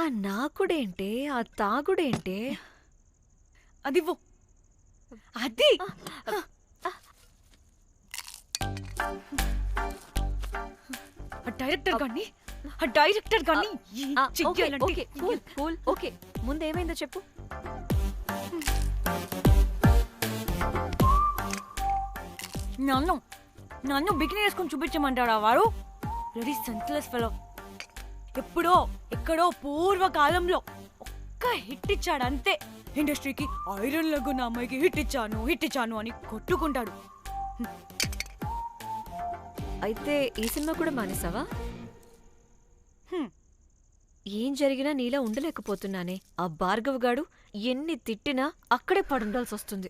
ఆ నాకుడేంటే, ఆ తాగుడేంటే? అదివ్వు. అది డైరెక్టర్ గాని ఓకే ముందేమైందో చెప్పు. నన్ను బికినీ వేసుకొని చూపించమంటాడా వాడు? Ready senseless fellow. ఎప్పుడో ఎక్కడో పూర్వకాలంలో ఒక్క హిట్ ఇచ్చాడు అంతే. ఇండస్ట్రీకి ఐరన్ లెగ్ ఉన్న అమ్మాయికి హిట్ ఇచ్చాను అని కొట్టుకుంటాడు. అయితే ఈ సినిమా కూడా మానేసావా? ఏం జరిగినా నీలా ఉండలేకపోతున్నానే. ఆ భార్గవ్ గాడు ఎన్ని తిట్టినా అక్కడే పడుండాల్సి వస్తుంది.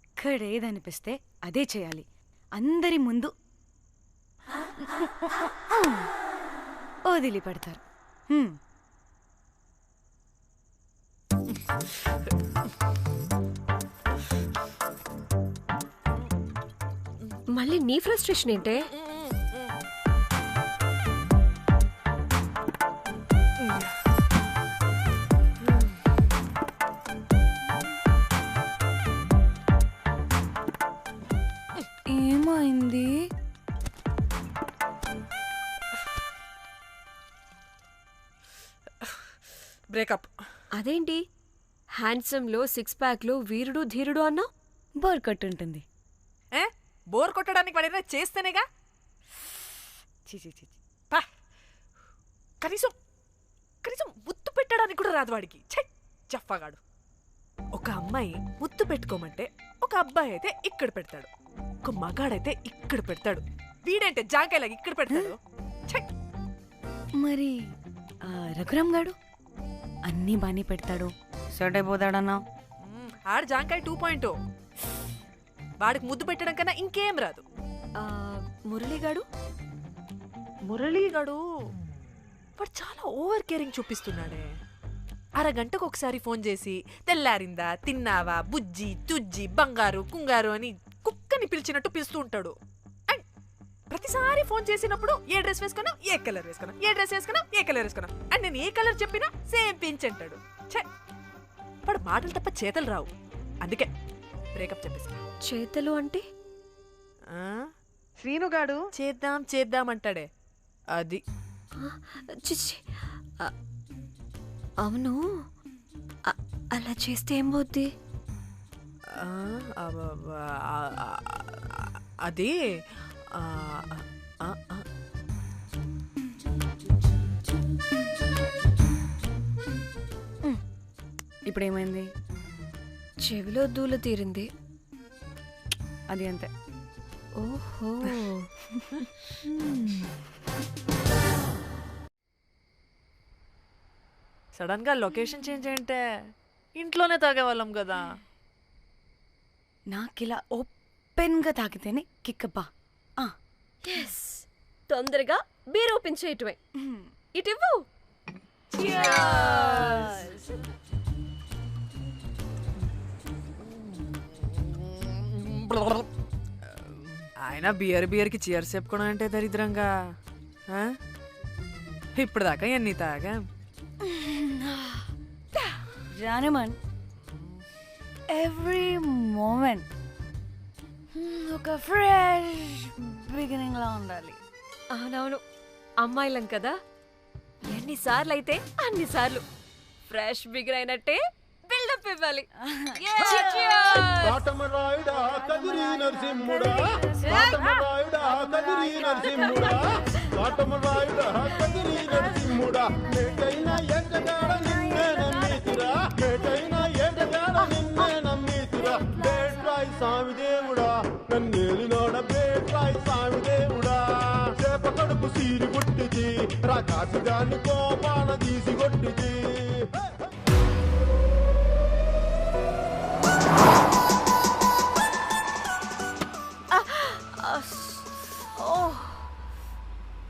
ఇక్కడేదనిపిస్తే అదే చేయాలి. అందరి ముందు వదిలిపెడతారు. మళ్ళీ నీ ఫ్రస్ట్రేషన్ ఏంటే? ఏమైంది? బ్రేకప్. అదేంటి హ్యాండ్సమ్ లో 6 ప్యాక్ లో వీరుడు ధీరుడు అన్నా? బోర్ కట్టుంటుంది. బోర్ కొట్టడానికి వాడేనా చేస్తేనేగా. కనీసం ముత్తు పెట్టడానికి కూడా రాదు వాడికి. జఫాగాడు. ఒక అమ్మాయి ముత్తు పెట్టుకోమంటే ఒక అబ్బాయి అయితే ఇక్కడ పెడతాడు, ఒక మగాడైతే ఇక్కడ పెడతాడు. వీడంటే జాంకాయలాగా ఇక్కడ పెడతాడు. మరి రఘురామ్ గాడు అన్నీ బానే పెడతాడు, సెట్ అయిపోతాడన్నా. ఆడు జాంకాయ 2.0. వాడికి ముద్దు పెట్టడం కన్నా ఇంకేం రాదు. మురళీగాడు వాడు చాలా ఓవర్ కేరింగ్ చూపిస్తున్నాడే. అరగంటకు ఒకసారి ఫోన్ చేసి తెల్లారిందా, తిన్నావా, బుజ్జి తుజ్జి, బంగారు కుంగారు అని కుక్కని పిలిచినట్టు పిలుస్తూ ఉంటాడు. అండ్ ప్రతిసారి ఫోన్ చేసినప్పుడు ఏ డ్రెస్ వేసుకున్నావు, ఏ కలర్ వేసుకున్నావు, ఏ డ్రెస్ వేసుకున్నావు, ఏ కలర్ వేసుకున్నావు, అండ్ నేను ఏ కలర్ చెప్పినా సేమ్ పించ్ అంటాడు. వాడు మాటలు తప్ప చేతలు రావు. అందుకే బ్రేకప్ చెప్పేసి. చేతలు అంటే శ్రీనుగాడు చేద్దాం అంటాడే అది. అవును, అలా చేస్తే ఏం పోద్ది? అది ఇప్పుడేమైంది? చెవిలో దూల తీరింది. అది అంతే. ఓహో. సడన్ గా లొకేషన్ చేంజ్ అంటే ఇంట్లోనే తాగేవాళ్ళం కదా. నాకిలా ఓపెన్ గా తాగితేనే కిక్కబ్బా. తొందరగా బీర్ ఓపెన్ చేయటమే. ఇటివ్వు. ఆయన బియర్కి చీర్స్ చెప్పుకోవడం అంటే దరిద్రంగా. ఇప్పుడు దాకా ఎన్ని తాగా జానమన్. ఎవ్రీ మూమెంట్ ఒక ఫ్రెష్ బిగినింగ్ లా ఉండాలి. అవునవును, అమ్మాయిలం కదా, ఎన్నిసార్లు అయితే అన్నిసార్లు ఫ్రెష్ బిగిన్ అయినట్టే బిల్డప్ ఇవ్వాలి. సామిదేవుడా నన్నేలినోడ బేట్రాయి సామిదేవుడా, చేప కడుపు సీరి కొట్టిది, రాకాసిదాన్ని కోపాన తీసి కొట్టిది.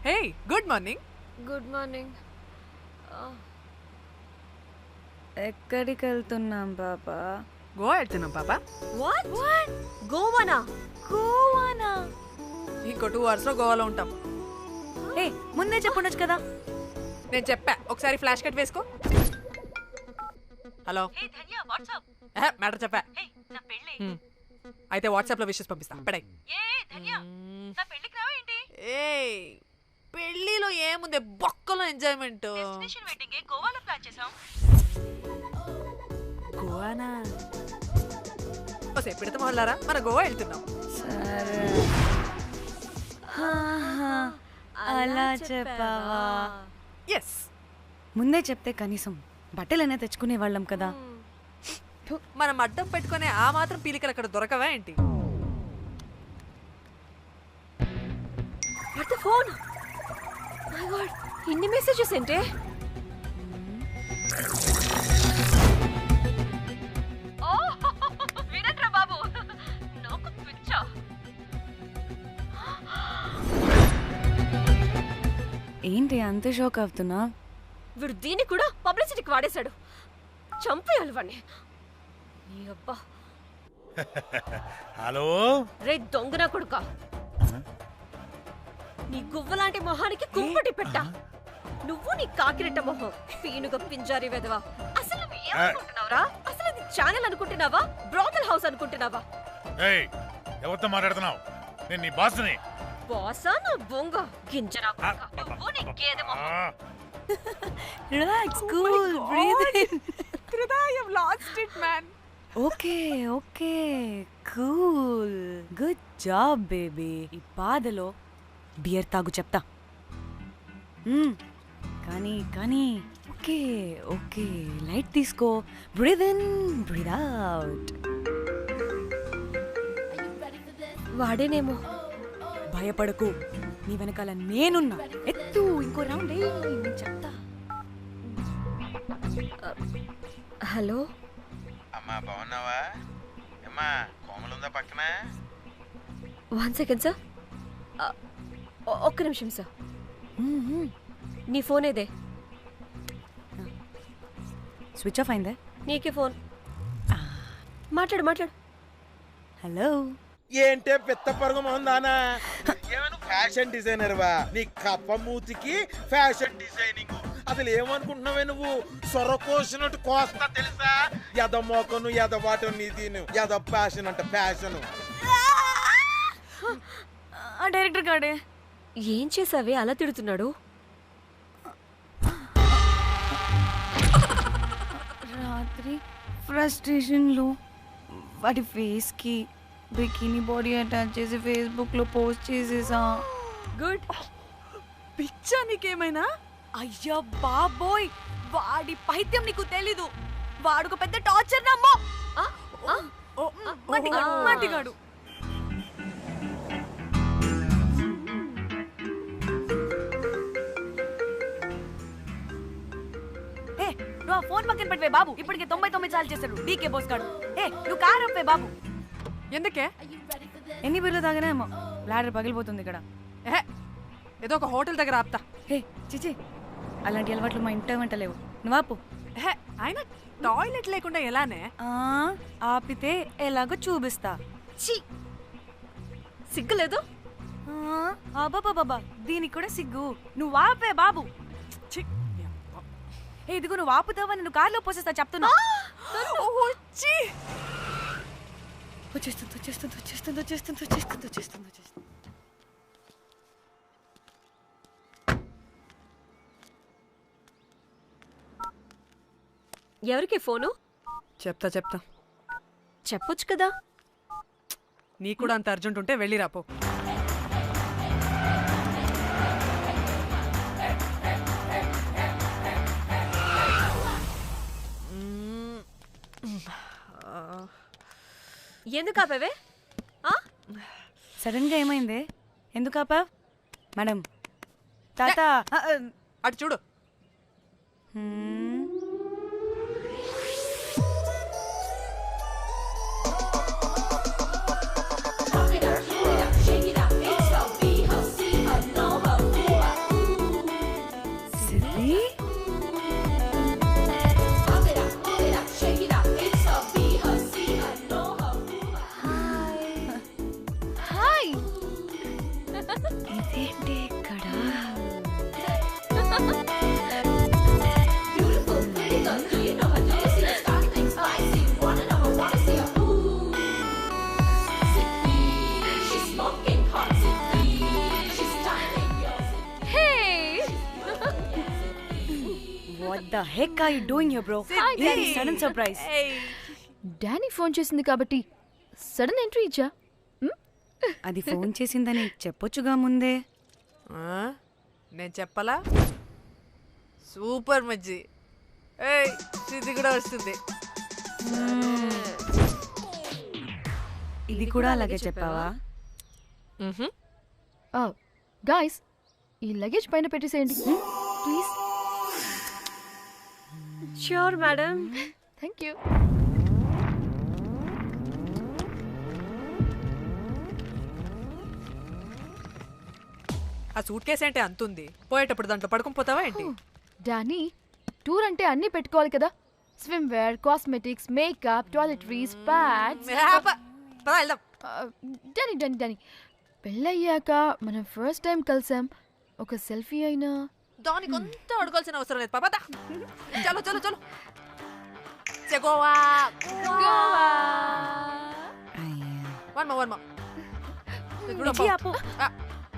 హే, గుడ్ మార్నింగ్. Good morning. ఎక్కడికి వెళ్తున్నాం పాపా? గోవా వెళ్తున్నాం పాపా. వాట్? గోవానా? ఇంకో 2 hours లో గోవాలో ఉంటాం. ముందే చెప్పుండొచ్చు కదా. నేను చెప్పా, ఒకసారి ఫ్లాష్ కట్ వేసుకో. హలో మ్యాటర్ చెప్పా అయితే వాట్సాప్ లో విషెస్ పంపిస్తా పడాయి ఏ పెళ్లిలో ఏముంది బొక్కలో ఎంజాయ్మెంట్ గోవానా పెడతా మొదలారా మన గోవా వెళ్తున్నాం సరే అలా చెప్పావా ఎస్ ముందే చెప్తే కనీసం బట్టలైనా తెచ్చుకునే వాళ్ళం కదా మనం అడ్డం పెట్టుకునే ఆ మాత్రం పీలికలు అక్కడ దొరకవా ఏంటి ఫోన్ ఇన్ని మెసేజెస్ ఏంటే బాబు నాకు పిచ్చా ఏంటి అంత షోక్ అవుతున్నా వీడు దీన్ని కూడా పబ్లిసిటీకి వాడేశాడు చంపేయాలి వాడిని నీ అబ్బా హలో రే దొంగన కొడుకా నీ గువ్వలాంటి మొహానికి కుంపటి పెట్ట నువ్వు నీ కాకిరెట్ట మొహం పీనుగ పింజారి వెదవా అసలు నువ్వు ఏమనుకుంటున్నావురా అసలు ఇది ఛానల్ అనుకుంటున్నావా బ్రోకల్ హౌస్ అనుకుంటున్నావా ఏయ్ ఎవరితో మాట్లాడుతున్నావు నేను నీ బాస్ని బాసా నా బొంగ గింజరా నువ్వు నీ గేదె మొహం relax cool breathe in I have lost it, man. Okay okay cool good job baby ఈ బాధలో బియర్ తాగు చెప్తా కానీ కానీ ఓకే ఓకే లైట్ తీసుకో బ్రీద్ ఇన్ బ్రీద్ అవుట్ వాడేనేమో భయపడకు నీ వెనకాల నేనున్నా ఎత్తు ఇంకో రౌండ్ నేను చెప్తా హలో అమ్మా బాగున్నావా అమ్మా కోమలుందా పక్కన 1 సెకండ్ సార్ ఒక్క నిమిషం సార్ నీ ఫోన్ ఏదే స్విచ్ ఆఫ్ అయిందే నీకే ఫోన్ మాట్లాడు మాట్లాడు హలో ఏంటే పెద్ద పరుగు మొహందానా ఏమను ఫ్యాషన్ డిజైనర్ వా నీ కప్ప మూతికి ఫ్యాషన్ డిజైనింగ్ అసలు ఏమనుకుంటున్నావే నువ్వు సొరకోసినట్టు కోస్తా తెలుసా ఎద మోకను ఎద వాటను నీదిను ఎద ఫ్యాషన్ అంట ఫ్యాషన్ డైరెక్టర్ గాడే ఏం చేసావే అలా తిడుతున్నాడు రాత్రి ఫ్రస్ట్రేషన్లో వాడి ఫేస్కి బికినీ బాడీ అటాచ్ చేసి ఫేస్బుక్లో పోస్ట్ చేసేసా గుడ్ పిచ్చా నీకేమైనా అయ్యా బాబోయ్ వాడి పైత్యం నీకు తెలీదు వాడు పెద్ద టార్చర్ నమ్మో మట్టిగాడు నువ్వు ఆ ఫోన్ పక్కన పెట్టవే బాబు ఇప్పటికే 99 సార్లు చేశాడు డీకే బోస్ గాడు నువ్వు కార్ అప్పే బాబు ఎందుకే ఎన్ని బిర్లు తాగినాయేమో లాడర్ పగిలిపోతుంది ఇక్కడ ఏదో ఒక హోటల్ దగ్గర ఆపుతా చిచి అలాంటి అలవాట్లు మా ఇంట వెంట లేవు నువ్వు ఆపు ఆయన టాయిలెట్ లేకుండా ఎలానే ఆపితే ఎలాగో చూపిస్తా ఛీ సిగ్గులేదు బాబా దీనికి కూడా సిగ్గు నువ్వు ఆపే బాబు ఇదిగో నువ్వు ఆపుతావా నేను కార్లో పోసేస్తా చెప్తున్నా వచ్చేస్తుంది ఎవరికి ఫోను చెప్తా చెప్పొచ్చు కదా నీ కూడా అంత అర్జెంట్ ఉంటే వెళ్ళి రాపో ఎందుకు ఆపేవే సడన్ గా ఏమైంది ఎందుకు ఆపా మేడం తాత అటు చూడు ఇదేంటి ఇక్కడ What the heck are you doing here, bro? This is sudden surprise. Danny phone చేసింది కాబట్టి సడన్ ఎంట్రీ ఇచ్చా. అది ఫోన్ చేసిందని చెప్పొచ్చుగా ముందే. నేను చెప్పలా? సూపర్ మజ్జి. ఏయ్ ఇది కూడా వస్తుంది. ఇది కూడా అలాగే చెప్పావా? గాయ్స్ ఈ లగేజ్ పైన పెట్టేసేయండి please. Sure madam. Thank you. ఆ సూట్ కేసు అంటే అంతుంది, పోయేటప్పుడు దాంట్లో పడుకుని పోతావా ఏంటి? డానీ టూర్ అంటే అన్నీ పెట్టుకోవాలి కదా. Swimwear, cosmetics, makeup, toiletries, pads. Danny Danny Danny పెళ్ళయ్యాక మనం ఫస్ట్ టైం కలిసాం, ఒక సెల్ఫీ అయినా. దానికి అంత అడగాల్సిన అవసరం లేదు పాపా. చలో చలో చలో. గోవా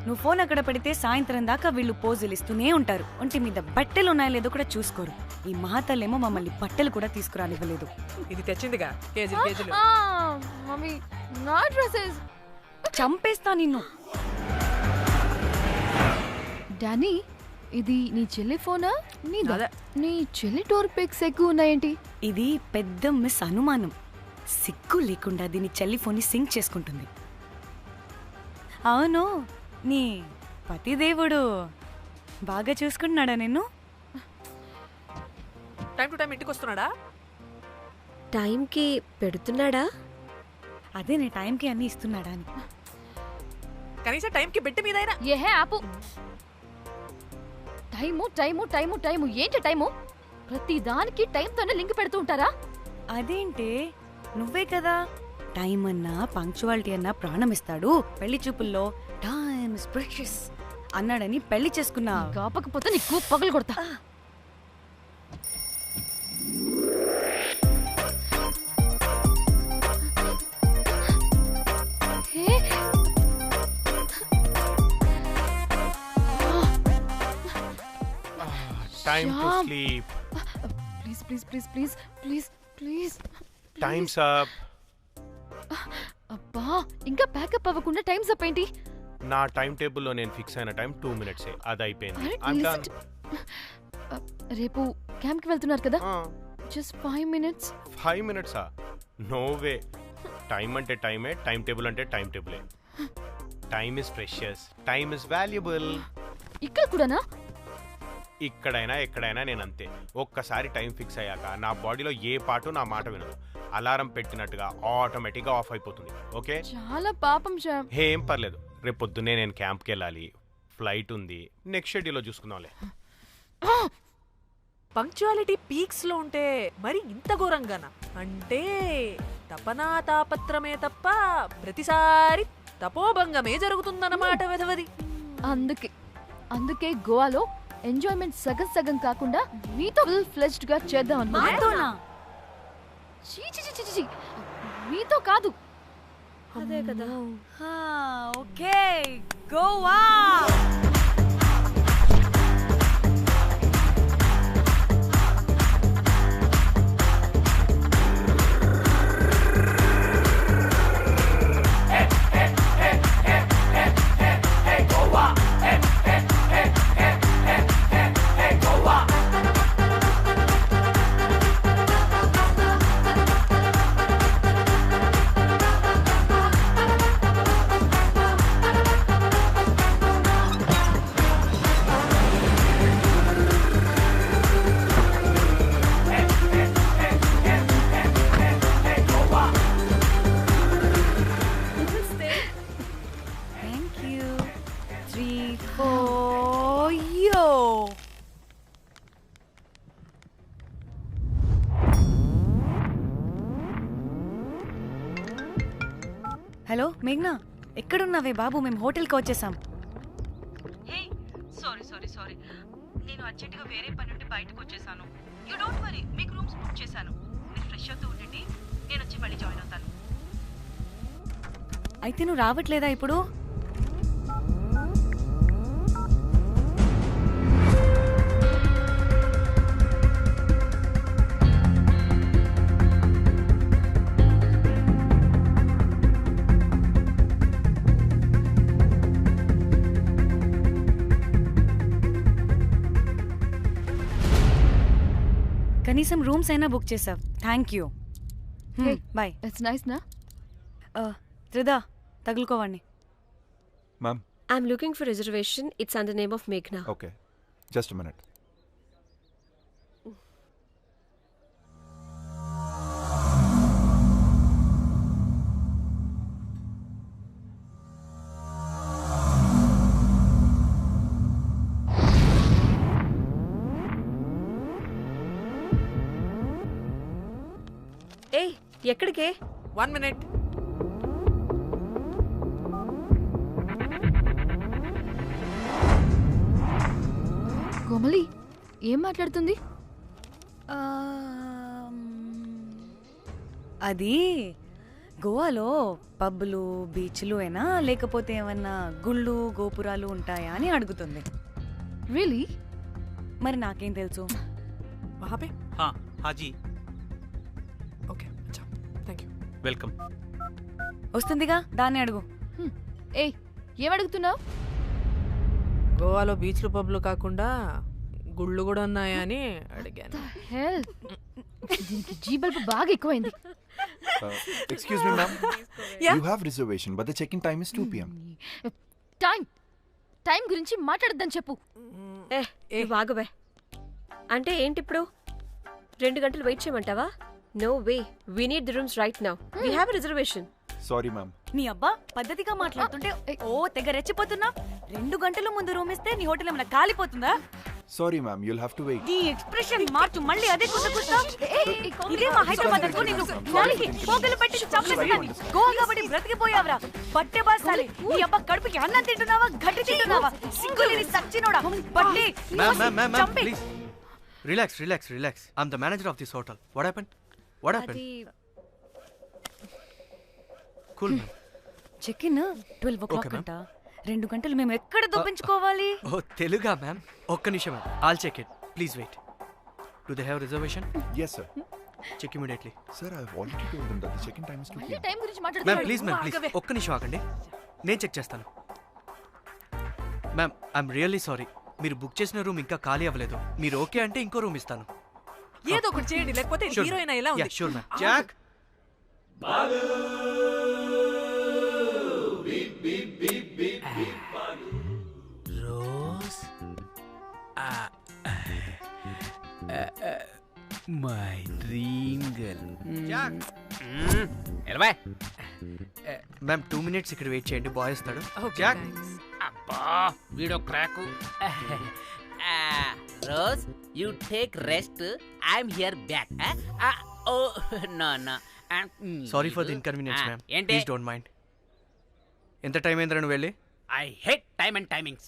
నువ్వు ఫోన్ అక్కడ పెడితే సాయంత్రం దాకా వీళ్ళు పోజులు ఇస్తూనే ఉంటారు. ఒంటి మీద బట్టలు ఉన్నాయో లేదో కూడా చూసుకోరు. ఈ మహాతల్లేమో మమ్మల్ని బట్టలు కూడా తీసుకురానివ్వలేదు. ఇది తెచ్చిందిగా కేజీ కేజీలు. మమ్మీ నా డ్రెస్సెస్. చంపేస్తా నిన్ను. డానీ ఇది నీ చెల్లి ఫోనా? అదే. నీ చెల్లి టూర్ పిక్స్ ఎక్కువ ఉన్నాయేంటి? ఇది పెద్ద మిస్ అనుమానం. సిగ్గు లేకుండా దీని చెల్లి ఫోన్ని సింక్ చేసుకుంటుంది. అవును, నీ పతిదేవుడు బాగా చూసుకుంటున్నాడా నిన్ను? టైం టు టైం ఇంటికి వస్తున్నాడా? టైంకి పెడుతున్నాడా? అదే నీ టైంకి అన్ని ఇస్తున్నాడా అని. కనీసం టైంకి బెడ్ మీద అయినా. ఏహే ఆపు. టైము టైము టైము టైము ఏంటి టైము? ప్రతి దానికి టైంతోనే లింక్ పెడుతూ ఉంటారా? అదేంటే నువ్వే కదా టైం అన్నా పంక్చువాలిటీ అన్నా ప్రాణం ఇస్తాడు, పెళ్లి చూపుల్లో టైమ్ ఇస్ ప్రెషియస్ అన్నాడని పెళ్లి చేసుకున్నా. కాపకపోతే నీకు పగలు కొడతా. Time to sleep. Please, please, please, please, please, please. Time's up. అబ్బా ఇంకా ప్యాకప్ అవ్వకుండా టైమ్స్ అప్ ఏంటి? నా టైం టేబుల్లో నేను ఫిక్స్ అయిన టైం 2 minutes. అది అయిపోయింది. రేపు క్యాంప్కి వెళ్తున్నారు కదా? Just 5 minutes. 5 minutes? No way. Time అంటే టైమే, టైం టేబుల్ అంటే టైం టేబులే. Time is precious, time is valuable. ఇక్కడ కూడానా? ఇక్కడైనా ఎక్కడైనా నేను అంతే. ఒక్కసారి టైం ఫిక్స్ అయ్యాక నా బాడీలో ఏ పాటు నా మాట వినదు. అలారం పెట్టినట్టుగా ఆటోమేటిక్గా ఆఫ్ అయిపోతుంది. ఓకే, చాలా పాపం శ్యామ్. ఏం పర్లేదు. రేపు పొద్దున్నే నేను క్యాంప్కి వెళ్ళాలి, ఫ్లైట్ ఉంది. నెక్స్ట్ షెడ్యూల్లో చూసుకుందాంలే. పంక్చువాలిటీ పీక్స్ లో ఉంటే మరి ఇంత ఘోరంగానా? అంటే తపనా తాపత్రమే తప్ప ప్రతిసారి తపోభంగమే జరుగుతుందన్నమాట వెధవది. అందుకే గోవాలో ఎంజాయ్మెంట్ సగం సగం కాకుండా మీతో ఫుల్ ఫ్లెజ్డ్ గా చేద్దాం అనుకున్నా. మీతో కాదు. అదే కదా. ఓకే, గోవా. హలో మేఘ్నా, ఎక్కడున్నావే బాబు? మేము హోటల్కి వచ్చేసాం. సారీ నేను అర్జెంటుగా వేరే పని నుండి బయటకు వచ్చేసాను. యూ డోంట్ వరీ, మీకు రూమ్స్ బుక్ చేశాను. మీరు ఫ్రెష్ అవుతూ ఉండండి, నేను వచ్చి మళ్ళీ జాయిన్ అవుతాను. అయితే నువ్వు రావట్లేదా ఇప్పుడు? కనీసం రూమ్స్ అయినా బుక్ చేసావు. Thank you. Bye. It's nice నా. త్రిదా తగులుకోవండి. Ma'am. I'm looking for reservation. It's under name of మేఘ్నా. Okay, just a minute. ఏ ఎక్కడికే? 1 minute. కోమలి ఏం మాట్లాడుతుంది? అది గోవాలో పబ్బులు బీచ్లు అయినా లేకపోతే ఏమన్నా గుళ్ళు గోపురాలు ఉంటాయా అని అడుగుతుంది. రియలీ? మరి నాకేం తెలుసు? वहाँ पे? हाँ जी. ఓకే, అచ్చా, థ్యాంక్ యూ. వెల్కమ్. వస్తుందిగా, దాన్ని అడుగు. ఏయ్ ఏం అడుగుతున్నావు? గోవాలో బీచ్లు పబ్లు కాకుండా గుళ్ళు కూడా ఉన్నాయా అని అడిగాను. హెల్ దీనికి జీ బల్బ్ బాగా ఎక్కువైంది. Excuse me, ma'am. You have reservation, but the check-in time is 2 p.m. Time గురించి మాట్లాడద్దని చెప్పు. ఏ వాగబే. అంటే ఏంటి ఇప్పుడు 2 గంటలు వెయిట్ చేయమంటావా? No way. We need the rooms right now. We have a reservation. Sorry, ma'am. నీ అబ్బా పద్ధతిగా మాట్లాడుతుంటే తెగ రెచ్చిపోతున్నా. 2 గంటల ముందు రూమ్ ఇస్తే నీ హోటల్ ఏమైనా కాలిపోతుందా? Sorry, ma'am. You'll have to wait. నీ ఎక్స్ప్రెషన్ మార్చు. మళ్ళీ అదే కుసకుస్తా. ఇదే మా హైదరాబాద్ అనుకో. నిన్ను నాలికి పోగలు పెట్టి చంపేస్తాను. గోవా కాబట్టి బ్రతికిపోయావరా బట్టే బాసాలి. నీ అబ్బా కడుపుకి అన్నం తింటున్నావా, గడ్డి తింటున్నావా? సిగ్గులేని సచ్చినోడా బట్టే. Ma'am, please. Relax. I'm the manager of this hotel. What happened? Cool, ma'am. Check in 12 o'clock అంట. 2 గంటలు మేము ఎక్కడ దొప్పించుకోవాలి? ఓ తెలుగా మ్యామ్? ఒక్క నిమిషం ma'am. I'll check it. Please wait. Do they have reservation? Yes, sir. Check immediately. Sir, I've already told them that the check-in time is 2 p.m. Time గురించి ma'am మాట్లాడుతున్నాడు. Please ఒక్క నిమిషం ఆగండి. నేను చెక్ చేస్తాను. Ma'am I'm really sorry. మీరు book చేసిన room ఇంకా ఖాళీ అవ్వలేదు. మీరు ఓకే అంటే ఇంకో రూమ్ ఇస్తాను. ఏదో ఒకటి చేయండి, లేకపోతే హీరోయిన్ ఎలా ఉంది? Sure ma'am. Jack Rose my dream girl. Jack ఎలవా మ్యామ్ 2 minutes ఇక్కడ వెయిట్ చేయండి. బాయ్ వస్తాడు. Okay, Jack thanks. అబ్బా వీడో crack. Rose you take rest. I'm here back. Oh no sorry for the inconvenience ma'am. ఏంటి? Please don't mind. ఎంత time అయిందిరా నువ్వు వెళ్ళి? I hate time and timings.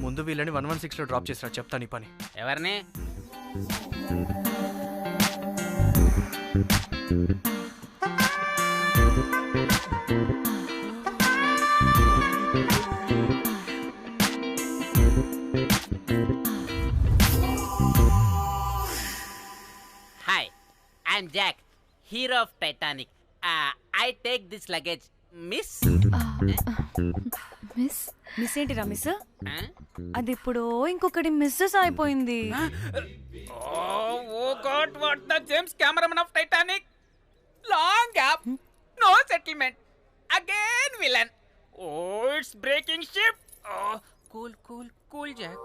ముందు వీళ్ళని 116లో డ్రాప్ చేసినా చెప్తాను ఈ పని. ఎవరిని? Hi, I'm Jack, hero of Titanic. I take this luggage. Miss miss ఏంటిరా మిస్? అది ఇప్పుడు ఇంకొకటి మిస్సెస్ అయిపోయింది. Oh god, what the James cameraman of Titanic. Long gap, no settlement, again villain. Oh it's breaking ship. Cool Jack.